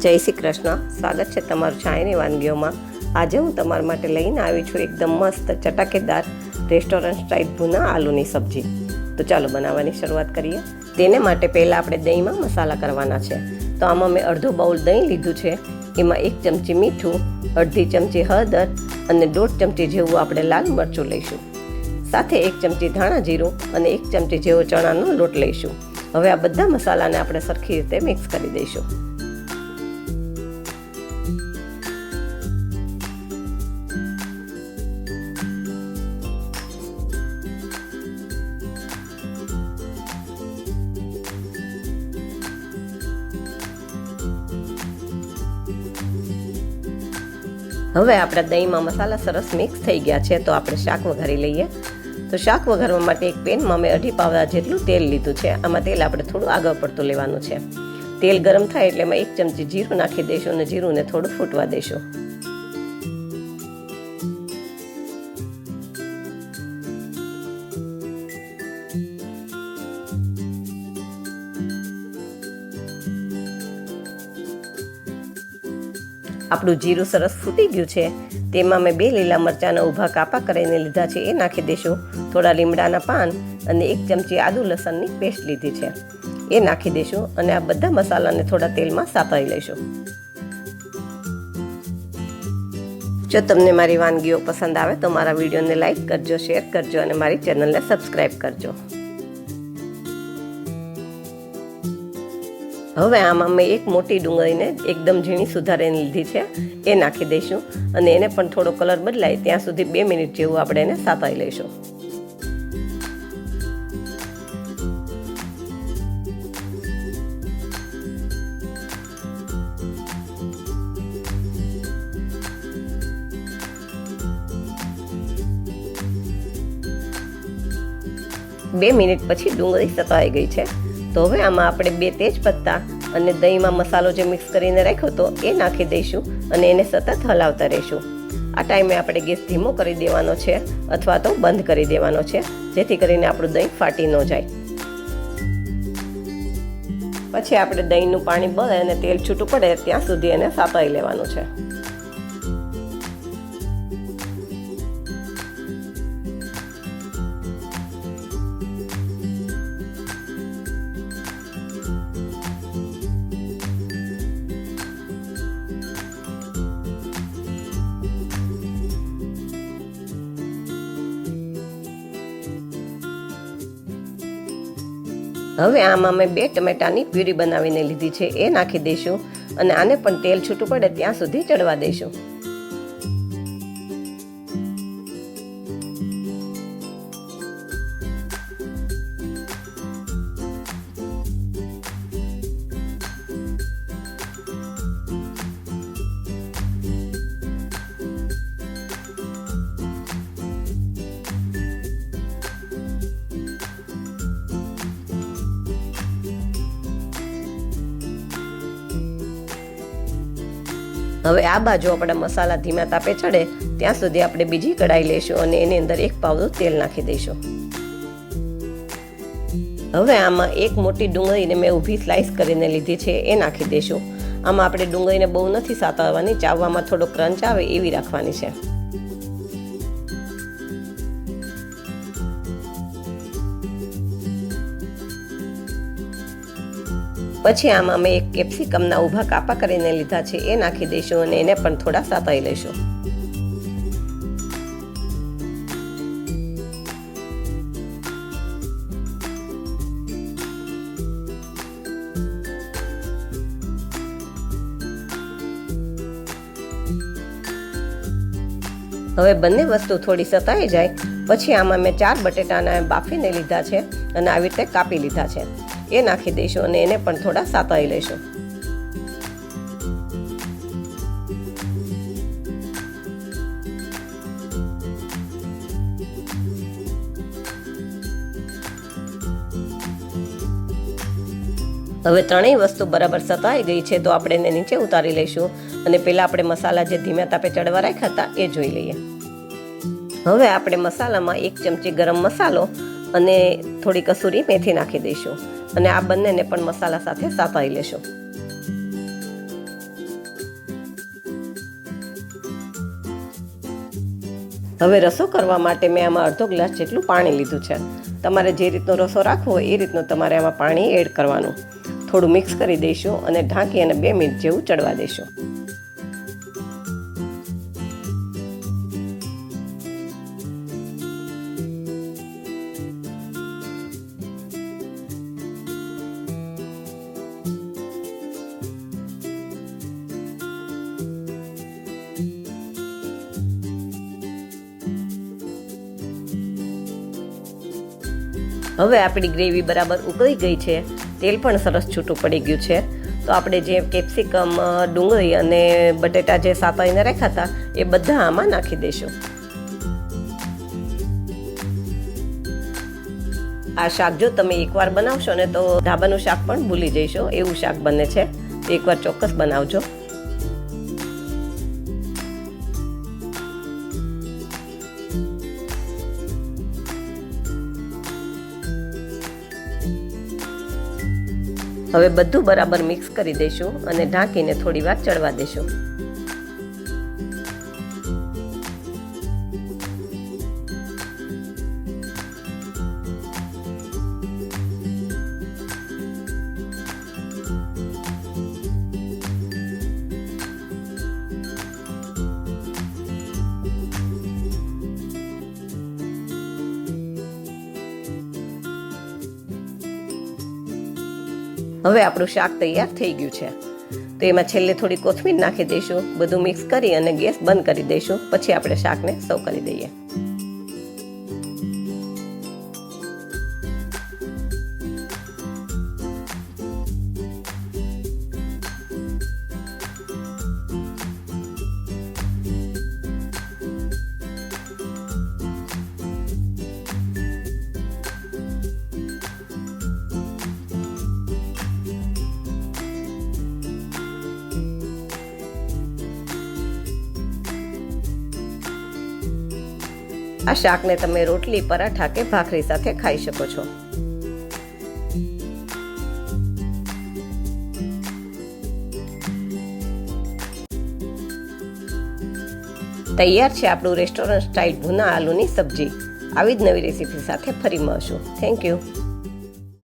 જય શ્રી કૃષ્ણ. સ્વાગત છે તમારું છાયની વાનગીઓમાં. આજે હું તમારા માટે લઈને આવી છું એકદમ મસ્ત ચટાકેદાર રેસ્ટોરન્ટ સ્ટાઇલ ભૂના આલુની સબ્જી. તો ચાલો બનાવવાની શરૂઆત કરીએ. તેને માટે પહેલાં આપણે દહીંમાં મસાલા કરવાના છે. તો આમાં મેં અડધો બાઉલ દહીં લીધું છે. એમાં 1 ચમચી મીઠું, અડધી ચમચી હળદર અને 1.5 ચમચી જેવું આપણે લાલ મરચું લઈશું. સાથે 1 ચમચી ધાણા જીરું અને 1 ચમચી જેવો ચણાનો લોટ લઈશું. હવે આ બધા મસાલાને આપણે સરખી રીતે મિક્સ કરી દઈશું. હવે આપણા દહીંમાં મસાલા સરસ મિક્સ થઈ ગયા છે. તો આપણે શાક વઘારી લઈએ. તો શાક વઘારવા માટે એક પેનમાં મેં 2.5 પાવડા જેટલું તેલ લીધું છે. આમાં તેલ આપણે થોડું આગળ પડતું લેવાનું છે. તેલ ગરમ થાય એટલે એમાં 1 ચમચી જીરું નાખી દઈશું અને જીરુંને થોડું ફૂટવા દઈશું. આપણું જીરું સરસ ફૂટી ગયું છે. તેમાં મેં 2 લીલા મરચાંના ઊભા કાપા કરીને લીધા છે, એ નાખી દઈશું. થોડા લીમડાના પાન અને 1 ચમચી આદુ લસણની પેસ્ટ લીધી છે, એ નાખી દઈશું. અને આ બધા મસાલાને થોડા તેલમાં સાતળી લઈશું. જો તમને મારી વાનગીઓ પસંદ આવે તો મારા વિડીયોને લાઈક કરજો, શેર કરજો અને મારી ચેનલને સબસ્ક્રાઈબ કરજો. હવે આમાં મેં એક મોટી ડુંગળીને એકદમ ઝીણી સુધારીને લીધી છે, એ નાખી દઈશું. અને એને પણ થોડો કલર બદલાય ત્યાં સુધી 2 મિનિટ જેવું આપણે એને સાતળી લઈશું. બે મિનિટ પછી ડુંગળી સતળાઈ ગઈ છે. તો હવે આમાં આપણે 2 તેજ પત્તા અને દહીંમાં મસાલો જે મિક્સ કરીને રાખ્યો હતો એ નાખી દઈશું અને એને સતત હલાવતા રહીશું. આ ટાઈમે આપણે ગેસ ધીમો કરી દેવાનો છે અથવા તો બંધ કરી દેવાનો છે, જેથી કરીને આપણું દહીં ફાટી ન જાય. પછી આપણે દહીંનું પાણી બળે અને તેલ છૂટું પડે ત્યાં સુધી એને સાતળી લેવાનું છે. હવે આમાં મેં 2 ટમેટાની પ્યુરી બનાવીને લીધી છે, એ નાખી દઈશું અને આને પણ તેલ છૂટું પડે ત્યાં સુધી ચડવા દઈશું. હવે આ બાજુ આપણા મસાલા ધીમા તાપે ચડે ત્યાં સુધી આપણે બીજી કઢાઈ લઈશું અને એની અંદર 1 પાવડું તેલ નાખી દઈશું. હવે આમાં 1 મોટી ડુંગળીને મેં ઊભી સ્લાઇસ કરીને લીધી છે, એ નાખી દઈશું. આમાં આપણે ડુંગળીને બહુ નથી સાતળવાની, ચાવવામાં થોડો ક્રંચ આવે એવી રાખવાની છે. પછી આમાં મેં 1 કેપ્સિકમના ઊભા કાપા કરીને લીધા છે, એ નાખી દઈશું અને એને પણ થોડા સાતળી લઈશું. હવે બંને વસ્તુ થોડી સતાઈ જાય પછી આમાં મેં 4 બટેટાના બાફીને લીધા છે અને આવી રીતે કાપી લીધા છે, એ નાખી દઈશું અને એને પણ થોડા સાતળી લઈશું. હવે ત્રણેય વસ્તુ બરાબર સતળાઈ ગઈ છે, તો આપણે એને નીચે ઉતારી લઈશું અને પહેલા આપણે મસાલા જે ધીમા તાપે ચડવા રાખ્યા હતા એ જોઈ લઈએ. હવે આપણે મસાલામાં 1 ચમચી ગરમ મસાલો અને થોડી કસૂરી મેથી નાખી દઈશું અને આ બંનેને પણ મસાલા સાથે સાતળી લેશું. હવે રસો કરવા માટે મેં આમાં અડધો ગ્લાસ જેટલું પાણી લીધું છે. તમારે જે રીતનો રસો રાખવો હોય એ રીતનું તમારે આમાં પાણી એડ કરવાનું. થોડું મિક્સ કરી દઈશું અને ઢાંકી અને 2 મિનિટ જેવું ચડવા દઈશું. હવે આપણી ગ્રેવી બરાબર ઉકળી ગઈ છે, તેલ પણ સરસ છૂટું પડી ગયું છે. તો આપણે જે કેપ્સિકમ, ડુંગળી અને બટેટા જે સાતળીને રાખ્યા હતા એ બધા આમાં નાખી દઈશું. આ શાક જો તમે એકવાર બનાવશો ને તો ઢાબાનું શાક પણ ભૂલી જઈશો, એવું શાક બને છે. એકવાર ચોક્કસ બનાવજો. હવે બધું બરાબર મિક્સ કરી દઈશું અને ઢાંકીને થોડી વાર ચડવા દઈશું. હવે આપણું શાક તૈયાર થઈ ગયું છે. તો એમાં છેલ્લે થોડી કોથમીર નાખી દઈશું. બધું મિક્સ કરી અને ગેસ બંધ કરી દઈશું. પછી આપણે શાકને સર્વ કરી દઈએ. આ શાકને તમે રોટલી, પરાઠા કે ભાખરી સાથે ખાઈ શકો છો. તૈયાર છે આપણું રેસ્ટોરન્ટ સ્ટાઇલ ભૂના આલુની સબ્જી. આવી જ નવી રેસીપી સાથે ફરી મળશું. Thank you.